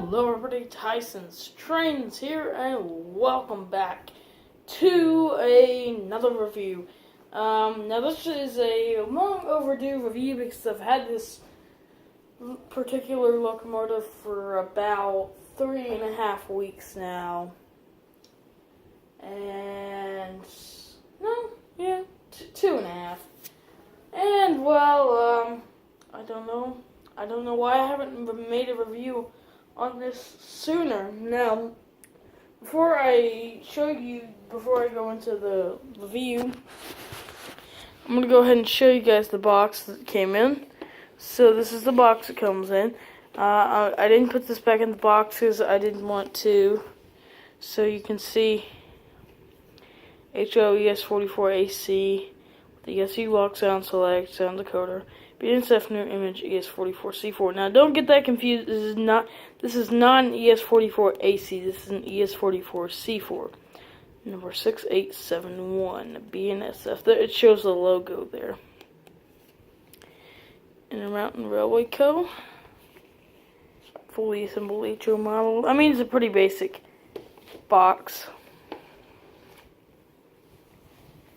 Hello everybody, Tyson's Trains here, and welcome back to another review. Now this is a long overdue review because I've had this particular locomotive for about 3.5 weeks now. And, no, yeah, 2.5. And, well, I don't know why I haven't made a review on this sooner. Now, before I go into the review, I'm going to go ahead and show you guys the box that came in. So this is the box it comes in. I didn't put this back in the box because I didn't want to. So you can see HO ES44AC, the ESU Loksound Select Sound Decoder, BNSF new image ES44C4. Now don't get that confused. This is not an ES44AC. This is an ES44C4. Number 6871 BNSF. There, it shows the logo there. Intermountain Railway Co. Fully assembled HO model. I mean, it's a pretty basic box.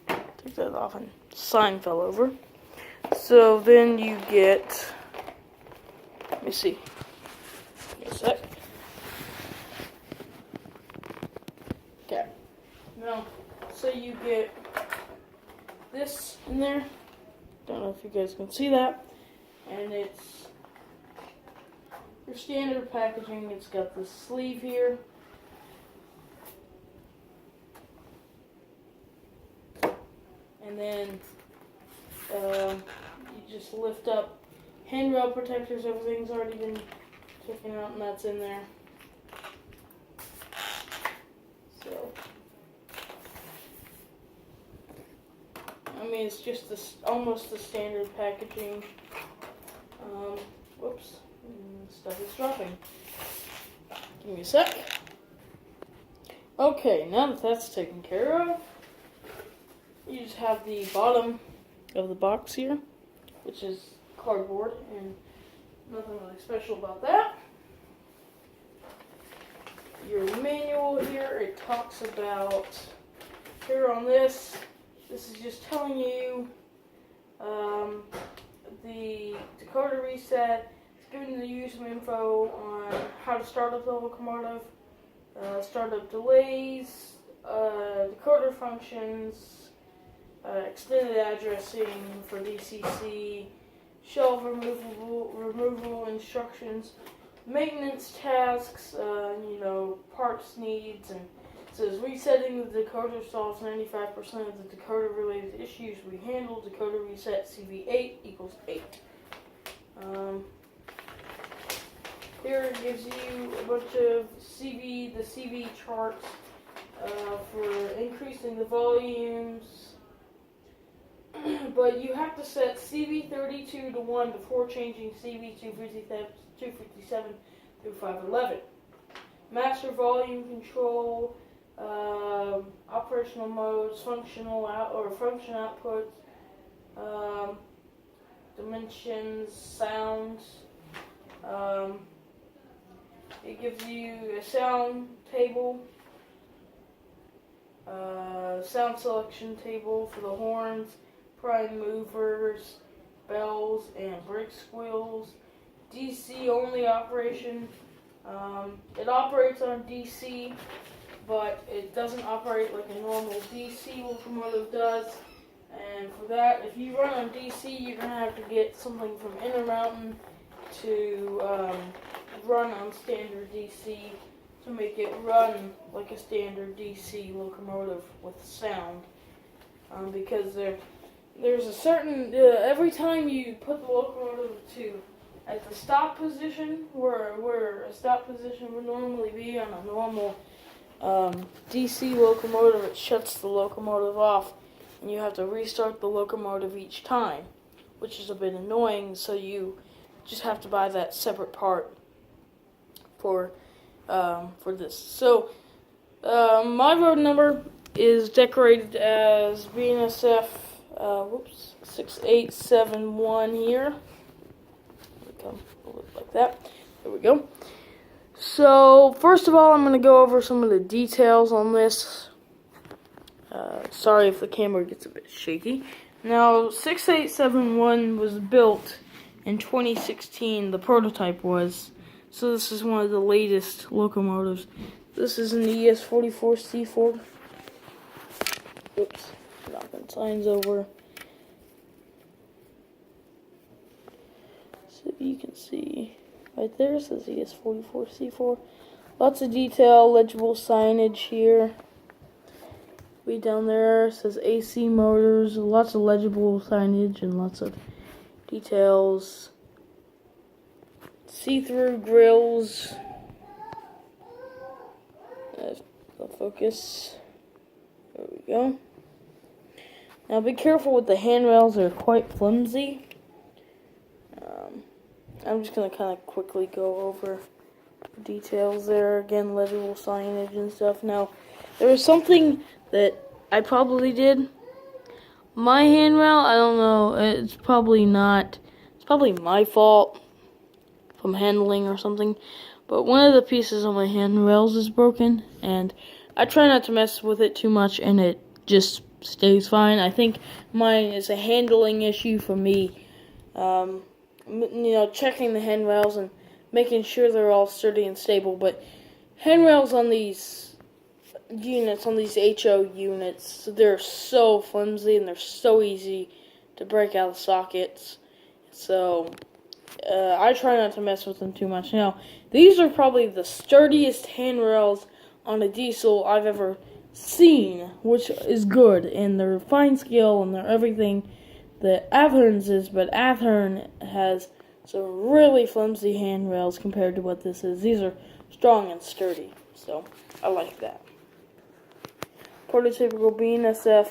Take that off and sign fell over. So then you get, let me see, give me a sec. Okay, now, so you get this in there, don't know if you guys can see that, and it's your standard packaging. It's got this sleeve here, and then you just lift up handrail protectors. Everything's already been taken out, and that's in there. So, I mean, it's just almost the standard packaging. Whoops, stuff is dropping. Give me a sec. Okay, now that that's taken care of, you just have the bottom of the box here, which is cardboard, and nothing really special about that. Your manual here, it talks about, here on this is just telling you the decoder reset. It's giving you some info on how to start up the locomotive, startup delays, decoder functions, extended addressing for DCC, shelf removal instructions, maintenance tasks, parts needs, and it says resetting the decoder solves 95% of the decoder related issues we handle. Decoder reset CV8 equals 8. Here it gives you a bunch of the CV charts for increasing the volumes. But you have to set CV32 to 1 before changing CV257 through 511. Master volume control, operational modes, function outputs, dimensions, sounds. It gives you a sound table, sound selection table for the horns, prime movers, bells, and brake squeals. DC only operation. It operates on DC, but it doesn't operate like a normal DC locomotive does. And for that, if you run on DC, you're going to have to get something from Intermountain to run on standard DC to make it run like a standard DC locomotive with sound. Because there's a certain, every time you put the locomotive at the stop position, where a stop position would normally be on a normal DC locomotive, it shuts the locomotive off, and you have to restart the locomotive each time, which is a bit annoying, so you just have to buy that separate part for this. So, my road number is decorated as BNSF 6871 here. Come like that. There we go. So, first of all, I'm going to go over some of the details on this. Sorry if the camera gets a bit shaky. Now, 6871 was built in 2016, the prototype was. So this is one of the latest locomotives. This is an ES44C4. Oops, knocking signs over. So you can see right there, it says ES44C4. Lots of detail, legible signage here. Way down there says AC motors, lots of legible signage and lots of details. See-through grills. The focus. There we go. Now be careful with the handrails, they're quite flimsy. I'm just going to kind of quickly go over the details there. Again, legible signage and stuff. Now, there was something that I probably did. My handrail, I don't know, it's probably my fault from handling or something. But one of the pieces on my handrails is broken, and I try not to mess with it too much, and it just stays fine. I think mine is a handling issue for me. Checking the handrails and making sure they're all sturdy and stable. But handrails on these units, on these HO units, they're so flimsy and they're so easy to break out of sockets. So I try not to mess with them too much. Now, these are probably the sturdiest handrails on a diesel I've ever seen, which is good, and they're fine scale and they're everything that Athearn's is, but Athearn has some really flimsy handrails compared to what this is. These are strong and sturdy, so I like that. Prototypical BNSF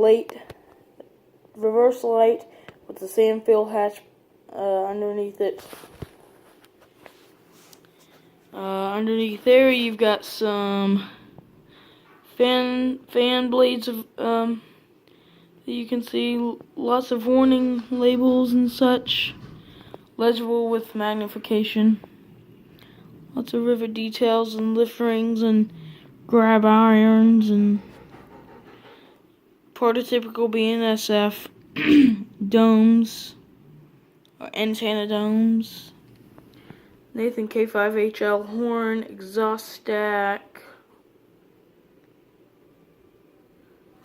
late reverse light with the sand fill hatch underneath it. Underneath there, you've got some fan blades of you can see lots of warning labels and such, legible with magnification. Lots of rivet details and lift rings and grab irons and prototypical BNSF domes or antenna domes. Nathan K5HL horn, exhaust stack,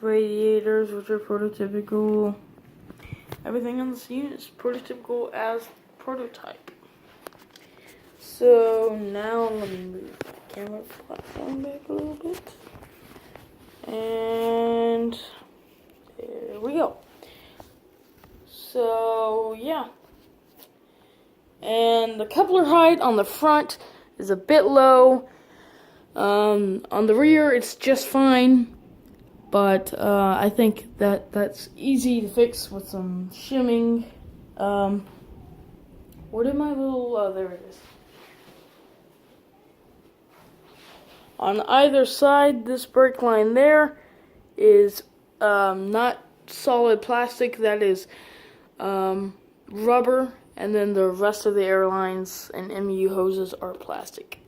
radiators, which are prototypical. Everything on this unit is prototypical as prototype. So now let me move the camera platform back a little bit. And there we go. So yeah. And the coupler height on the front is a bit low. On the rear it's just fine. But I think that's easy to fix with some shimming. Where did my little, there it is. On either side, this brake line there is not solid plastic, that is rubber, and then the rest of the airlines and MU hoses are plastic.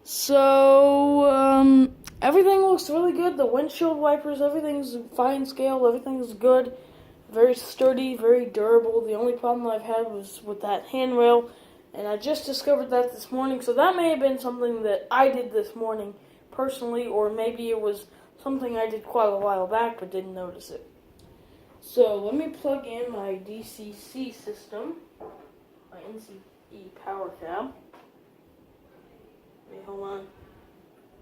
So, everything looks really good. The windshield wipers, everything's fine scale, everything's good. Very sturdy, very durable. The only problem I've had was with that handrail, and I just discovered that this morning. So that may have been something that I did this morning personally, or maybe it was something I did quite a while back but didn't notice it. So let me plug in my DCC system, my NCE power cab. Wait, hold on.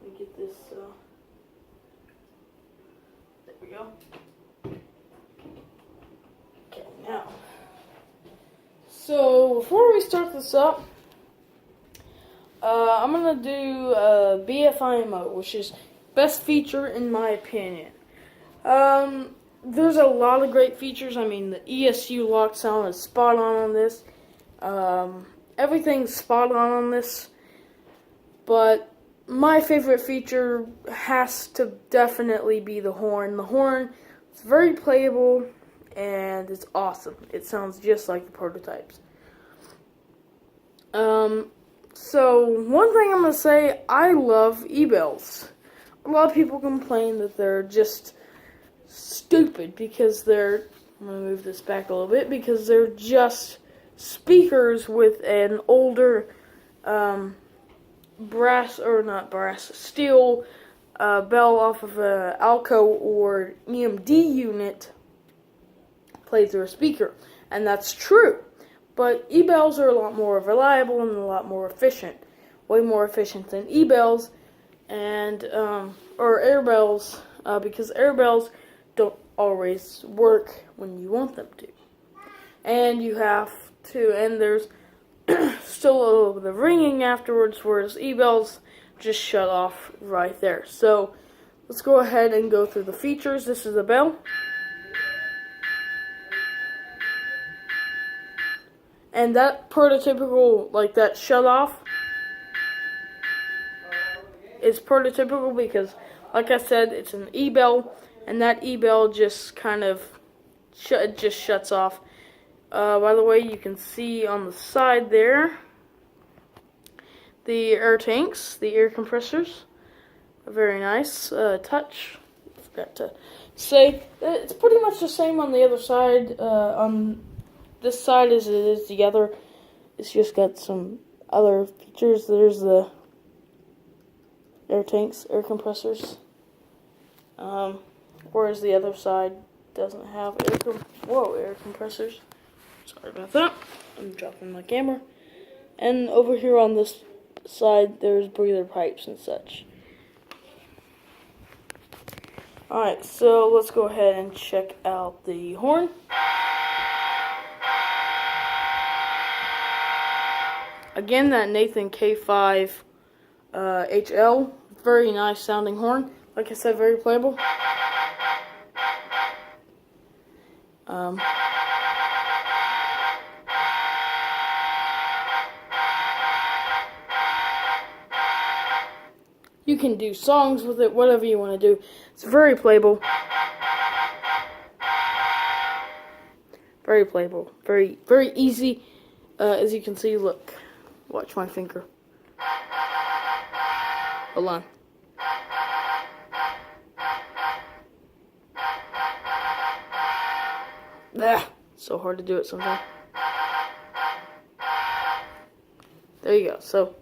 Let me get this, there we go. Okay, now. So, before we start this up, I'm going to do BFI mode, which is best feature in my opinion. There's a lot of great features. I mean, the ESU Loksound is spot on this. Everything's spot on this. But my favorite feature has to definitely be the horn. The horn is very playable and it's awesome. It sounds just like the prototypes. So one thing I'm going to say, I love e-bells. A lot of people complain that they're just stupid because they're, I'm going to move this back a little bit, because they're just speakers with an older steel bell off of a Alco or EMD unit played through a speaker. And that's true. But e-bells are a lot more reliable and a lot more efficient. Way more efficient than e-bells and or air bells, because air bells don't always work when you want them to. And you have to, and there's still a little bit of ringing afterwards, whereas e-bells just shut off right there. So let's go ahead and go through the features. This is the bell. And that prototypical, like that shut off, is prototypical because, like I said, it's an e-bell, and that e-bell just kind of shuts off. By the way, you can see on the side there the air tanks, the air compressors. A very nice touch. Forgot to say it's pretty much the same on the other side. On this side as it is the other. It's just got some other features. There's the air tanks, air compressors. Whereas the other side doesn't have air compressors. Sorry about that. I'm dropping my camera. And over here on this side, there's breather pipes and such. Alright, so let's go ahead and check out the horn. Again, that Nathan K5 HL, very nice sounding horn. Like I said, very playable. You can do songs with it, whatever you want to do. It's very playable. Very playable. Very, very easy. As you can see, look. Watch my finger. Hold on. So hard to do it sometimes. There you go. So,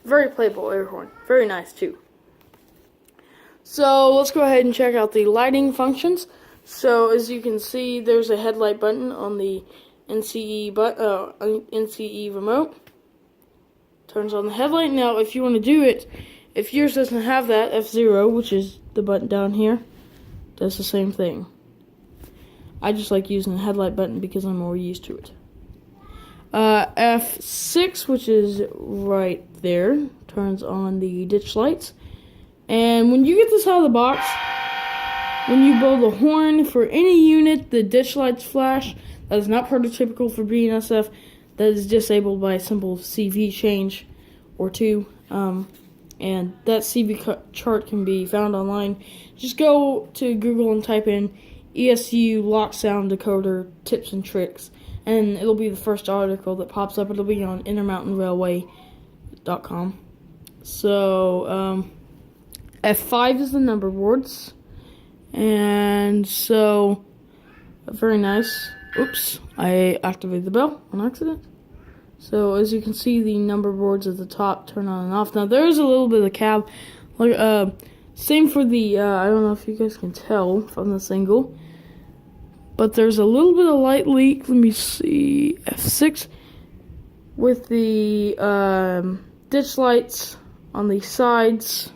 very playable air horn. Very nice too. So let's go ahead and check out the lighting functions. So as you can see, there's a headlight button on the NCE remote. Turns on the headlight. Now, if you want to do it, if yours doesn't have that, F0, which is the button down here, does the same thing. I just like using the headlight button because I'm more used to it. F6, which is right there, turns on the ditch lights. And when you get this out of the box, when you blow the horn for any unit, the ditch lights flash. That is not prototypical for BNSF. That is disabled by a simple CV change or two. And that CV chart can be found online. Just go to Google and type in ESU Loksound decoder tips and tricks. And it'll be the first article that pops up. It'll be on intermountainrailway.com. So, F5 is the number boards. And so, very nice. Oops, I activated the bell on accident. So as you can see, the number boards at the top turn on and off. Now there is a little bit of cab. Same for the, I don't know if you guys can tell from the single, but there's a little bit of light leak. Let me see, F6 with the ditch lights on the sides,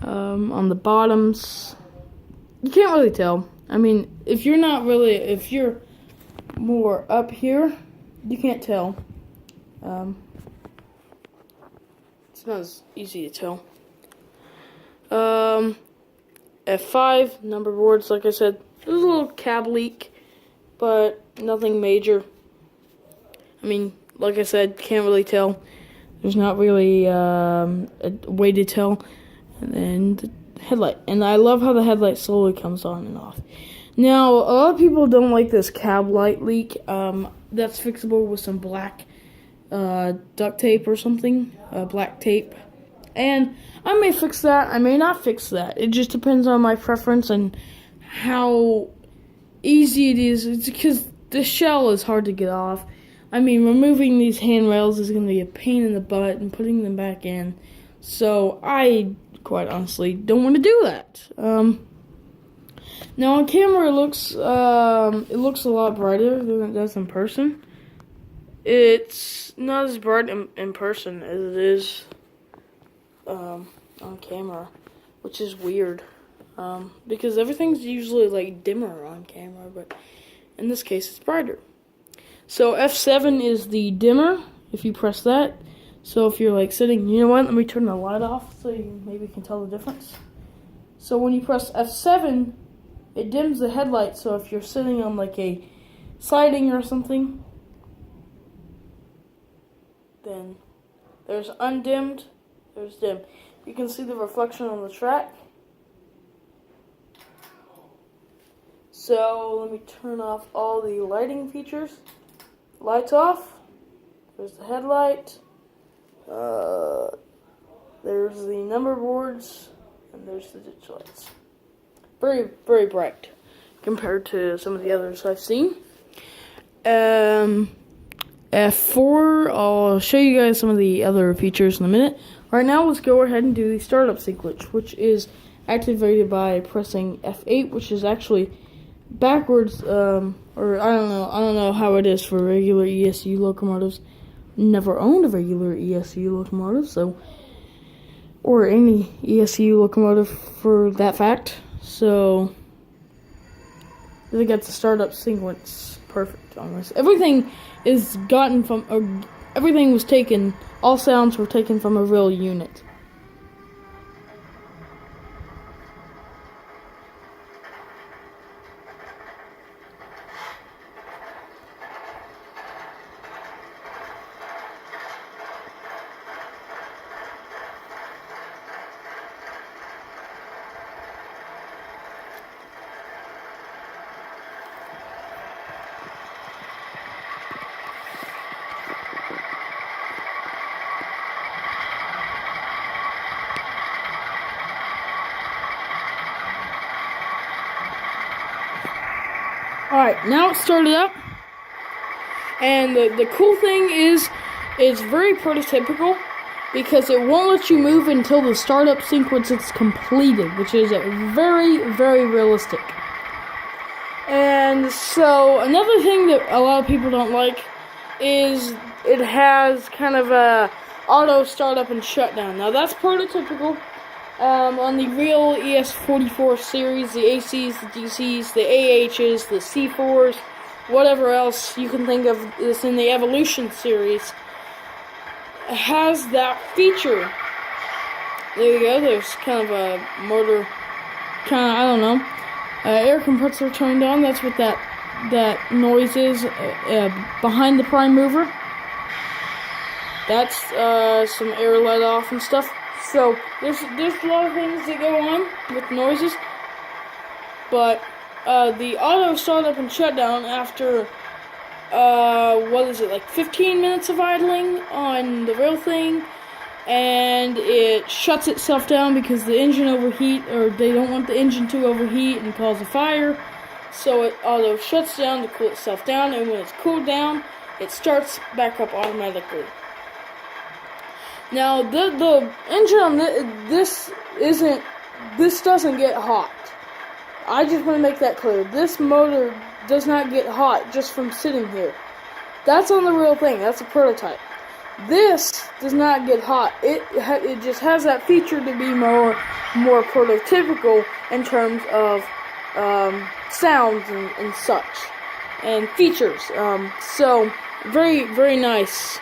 on the bottoms. You can't really tell. I mean, if you're more up here, you can't tell. It's not as easy to tell. F5, number boards, like I said, there's a little cab leak, but nothing major. I mean, like I said, can't really tell. There's not really a way to tell. And then the headlight. And I love how the headlight slowly comes on and off. Now, a lot of people don't like this cab light leak. That's fixable with some black duct tape or something, black tape. And I may fix that, I may not fix that. It just depends on my preference and how easy it is. It's because the shell is hard to get off. I mean, removing these handrails is going to be a pain in the butt and putting them back in. So I, quite honestly, don't want to do that. Now on camera it looks a lot brighter than it does in person. It's not as bright in person as it is on camera, which is weird. Because everything's usually like dimmer on camera, but in this case it's brighter. So F7 is the dimmer, if you press that. So if you're like sitting, you know what, let me turn the light off so you maybe can tell the difference. So when you press F7, it dims the headlight, so if you're sitting on like a siding or something, then there's undimmed, there's dim. You can see the reflection on the track. So let me turn off all the lighting features. Lights off. There's the headlight. There's the number boards, and there's the ditch lights. Very, very bright compared to some of the others I've seen. F4, I'll show you guys some of the other features in a minute. Right now, let's go ahead and do the startup sequence, which is activated by pressing F8, which is actually backwards, or I don't know how it is for regular ESU locomotives. Never owned a regular ESU locomotive, so, or any ESU locomotive for that fact. So I think that's the startup sequence perfect on this. Everything is gotten from, everything was taken, all sounds were taken from a real unit. Alright, now it's started up, and the cool thing is, it's very prototypical, because it won't let you move until the startup sequence is completed, which is very, very realistic. And so, another thing that a lot of people don't like is it has kind of a auto startup and shutdown. Now that's prototypical. On the real ES44 series, the ACs, the DCs, the AHs, the C4s, whatever else you can think of is in the Evolution series, has that feature. There you go, there's kind of a motor, kind of, I don't know, air compressor turned on. That's what that noise is behind the prime mover. That's some air let off and stuff. So there's a lot of things that go on with noises, but the auto startup and shutdown after what is it, like 15 minutes of idling on the real thing, and it shuts itself down because the engine overheat, or they don't want the engine to overheat and cause a fire, so it auto shuts down to cool itself down, and when it's cooled down, it starts back up automatically. Now, the engine on this doesn't get hot. I just want to make that clear. This motor does not get hot just from sitting here. That's on the real thing. That's a prototype. This does not get hot. It just has that feature to be more prototypical in terms of sounds and such and features. So very, very nice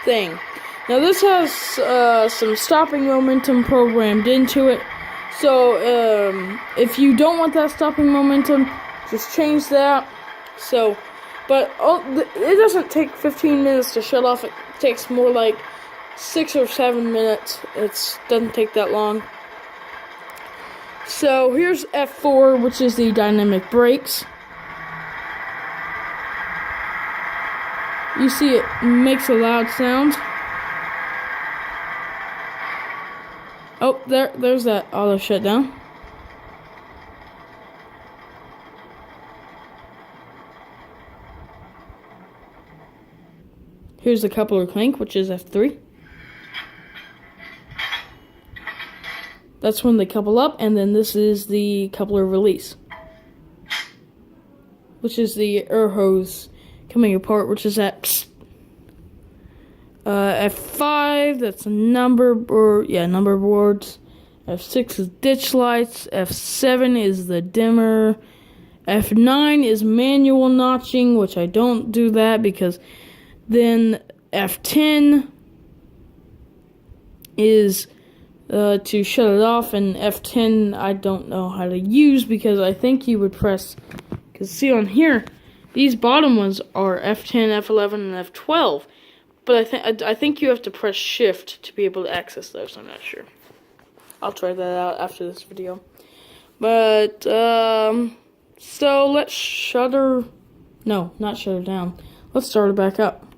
thing. Now this has some stopping momentum programmed into it, so if you don't want that stopping momentum, just change that. So, but it doesn't take 15 minutes to shut off. It takes more like 6 or 7 minutes. It doesn't take that long. So here's F4, which is the dynamic brakes. You see it makes a loud sound. Oh, there's that auto shutdown. Here's the coupler crank, which is F3. That's when they couple up, and then this is the coupler release, which is the air hose coming apart, which is at F5. That's number boards. F6 is ditch lights. F7 is the dimmer. F9 is manual notching, which I don't do that because then F10 is to shut it off, and F10 I don't know how to use because I think you would press, because see on here, these bottom ones are F10, F11, and F12, but I think you have to press shift to be able to access those. I'm not sure. I'll try that out after this video. But so let's not shut her down. Let's start her back up.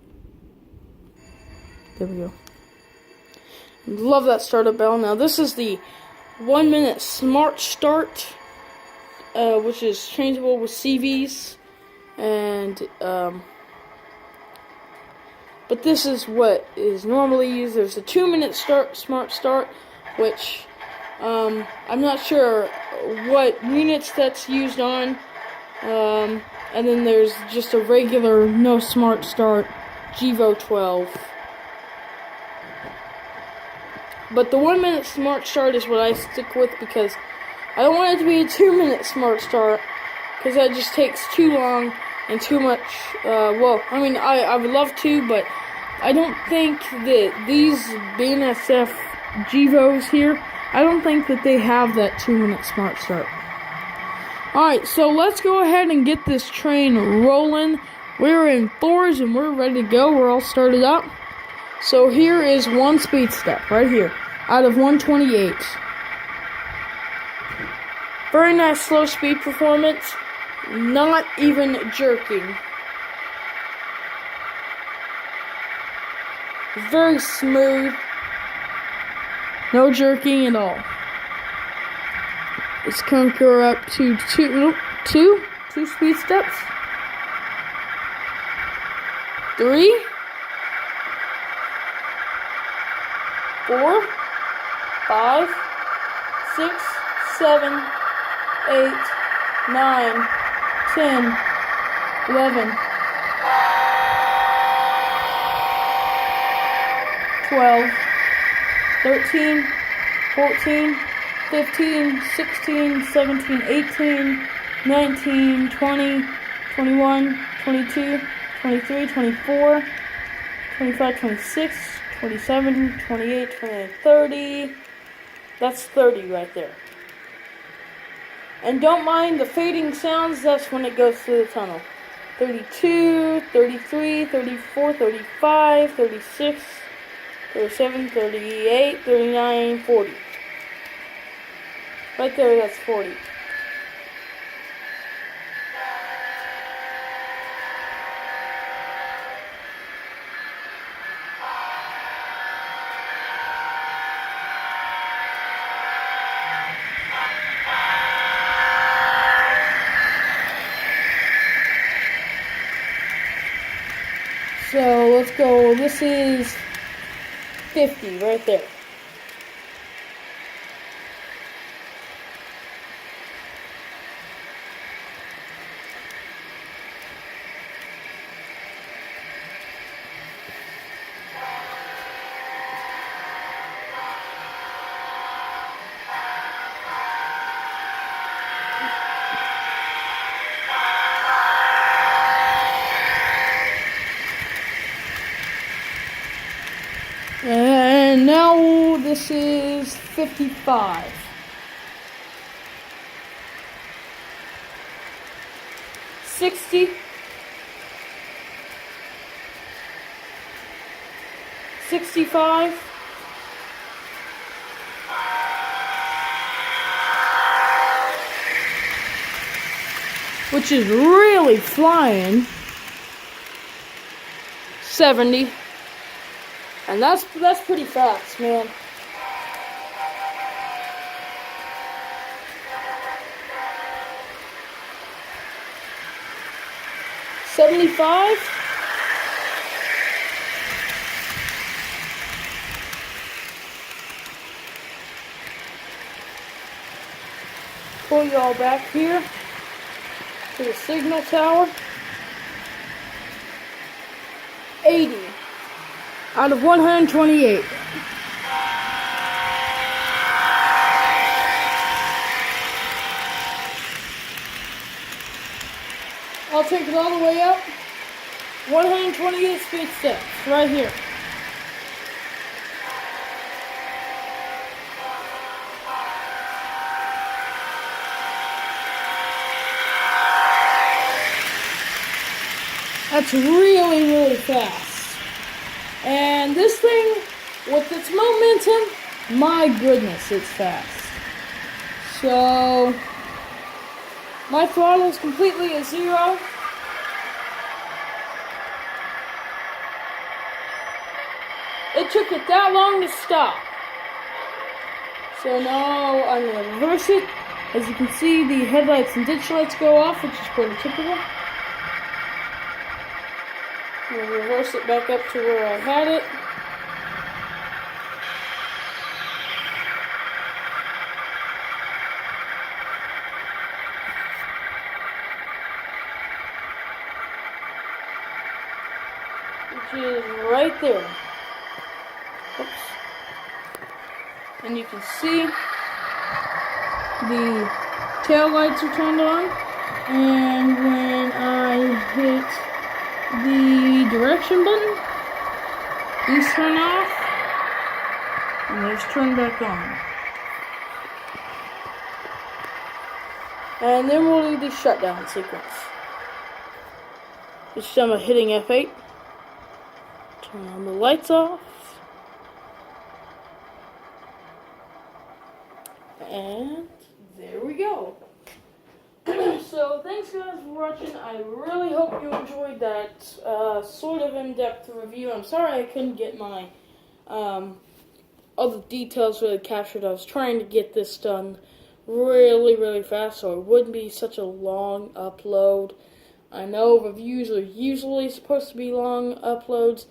There we go. Love that startup bell. Now this is the 1 minute smart start, which is changeable with CVs, and but this is what is normally used. There's a 2 minute smart start, which I'm not sure what units that's used on, and then there's just a regular no smart start GEVO 12. But the 1 minute smart start is what I stick with because I don't want it to be a 2 minute smart start because that just takes too long and too much. Well, I mean, I would love to, but I don't think that these BNSF GEVOs here, I don't think that they have that 2 minute smart start. Alright, so let's go ahead and get this train rolling. We're in fours and we're ready to go. We're all started up. So here is one speed step right here out of 128. Very nice slow speed performance, not even jerking. Very smooth, no jerking at all. Let's conquer up to two speed steps. 3, 4, 5, 6, 7, 8, 9, 10, 11, 12, 13, 14, 15, 16, 17, 18, 19, 20, 21, 22, 23, 24, 25, 26, 27, 28, 29, 30. That's 30 right there. And don't mind the fading sounds, that's when it goes through the tunnel. 32, 33, 34, 35, 36, 37, 38, 39, 40. Right there, that's 40. So let's go, this is 50 right there. And now this is 55. 60. 65. which is really flying, 70. And that's pretty fast, man. $75. Pull you all back here to the signal tower. 80 out of 128. I'll take it all the way up. 128 speed steps right here. That's really, really fast. And this thing, with its momentum, my goodness, it's fast. So, my throttle is completely at 0. It took it that long to stop. So now I'm going to reverse it. As you can see, the headlights and ditch lights go off, which is pretty typical. I'm going to reverse it back up to where I had it. Which is right there. Oops. And you can see the tail lights are turned on. And when I hit the direction button, these turn off, and these turn back on. And then we'll do the shutdown sequence. This time I'm hitting F8. Turn on the lights off. And there we go. So thanks guys for watching. I really hope you enjoyed that sort of in-depth review. I'm sorry I couldn't get my other details really captured. I was trying to get this done really, really fast so it wouldn't be such a long upload. I know reviews are usually supposed to be long uploads,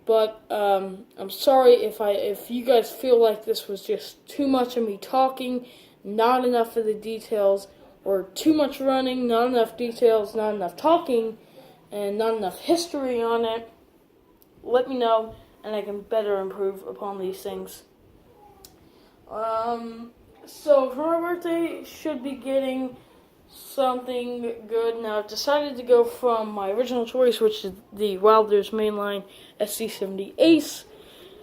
but I'm sorry if you guys feel like this was just too much of me talking, not enough of the details, or too much running, not enough details, not enough talking, and not enough history on it. Let me know, and I can better improve upon these things. So for my birthday, should be getting something good. Now I've decided to go from my original choice, which is the Wilders mainline SC70 Ace,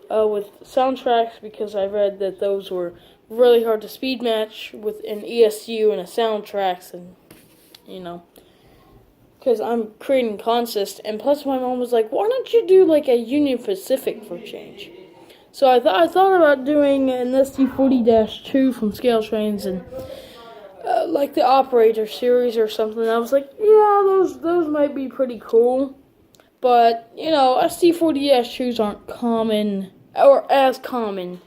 with soundtracks, because I read that those were really hard to speed match with an ESU and a soundtracks, and you know, because I'm creating consist, and plus my mom was like, why don't you do like a Union Pacific for change? So I thought about doing an SC40-2 from Scale Trains, and like the Operator series or something. I was like, yeah, those might be pretty cool, but you know, SC40-2s aren't common, or as common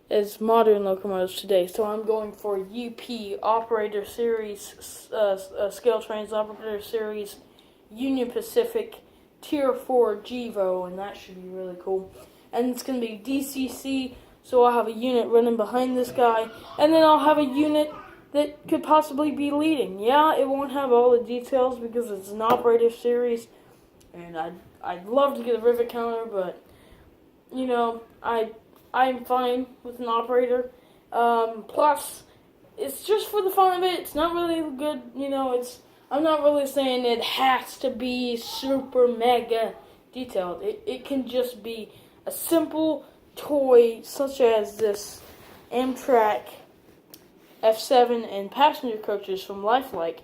as modern locomotives today. So I'm going for UP Operator series, Scale Trains Operator series, Union Pacific Tier 4 GEVO, and that should be really cool. And it's going to be DCC, so I'll have a unit running behind this guy, and then I'll have a unit that could possibly be leading. Yeah, it won't have all the details because it's an Operator series, and I'd love to get a rivet counter, but you know, I'm fine with an operator. Plus, it's just for the fun of it. It's not really good, you know, I'm not really saying it has to be super mega detailed. It can just be a simple toy, such as this Amtrak F7 and passenger coaches from Lifelike.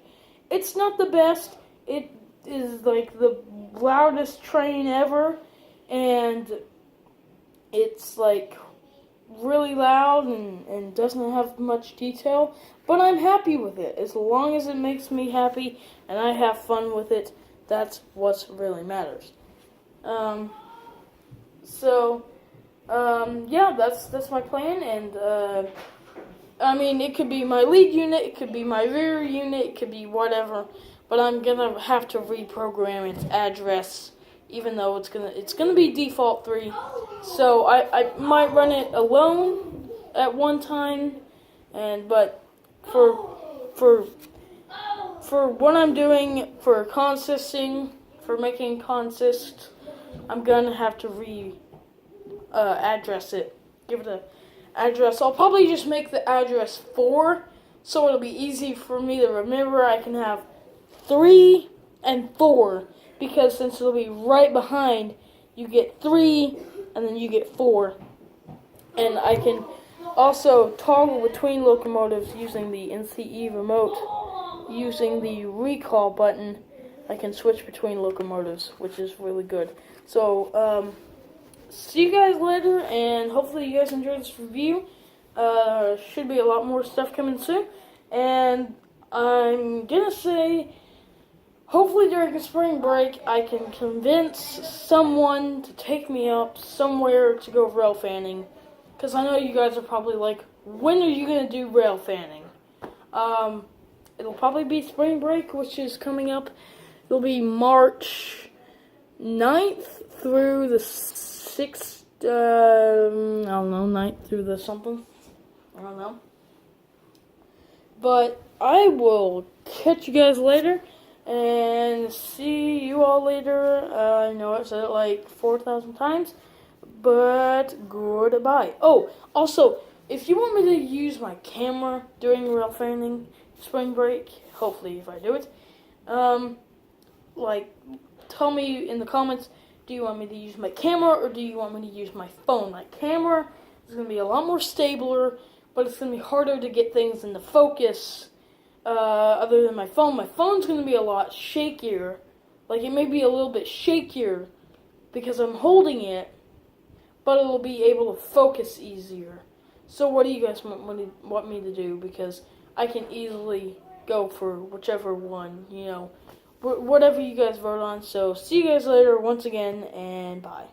It's not the best. It is like the loudest train ever, and it's like really loud and doesn't have much detail, but I'm happy with it. As long as it makes me happy and I have fun with it, that's what really matters. Yeah, that's my plan, and I mean, it could be my lead unit, it could be my rear unit, it could be whatever, but I'm gonna have to reprogram its address, even though it's gonna be default 3. So I might run it alone at one time, but for what I'm doing for consisting, for making consist, I'm gonna have to address it, give it a address. I'll probably just make the address 4, so it'll be easy for me to remember. I can have 3 and 4, because since it'll be right behind, you get 3 and then you get 4. And I can also toggle between locomotives using the NCE remote. Using the recall button, I can switch between locomotives, which is really good. So, see you guys later, and hopefully you guys enjoyed this review. Should be a lot more stuff coming soon. And I'm gonna say, hopefully during the spring break, I can convince someone to take me up somewhere to go rail fanning. Because I know you guys are probably like, when are you gonna do rail fanning? It'll probably be spring break, which is coming up. It'll be March 9th through the 6th, I don't know, 9th through the something. I don't know. But I will catch you guys later, and see you all later. I know I've said it like 4,000 times, but goodbye. Oh, also, if you want me to use my camera during rail fanning spring break, hopefully if I do it, tell me in the comments, do you want me to use my camera or do you want me to use my phone? My camera is going to be a lot more stabler, but it's going to be harder to get things into focus other than my phone. My phone's going to be a lot shakier. Like, it may be a little bit shakier because I'm holding it, but it'll be able to focus easier. So what do you guys want me to do? Because I can easily go for whichever one, whatever you guys vote on. So see you guys later once again, and bye.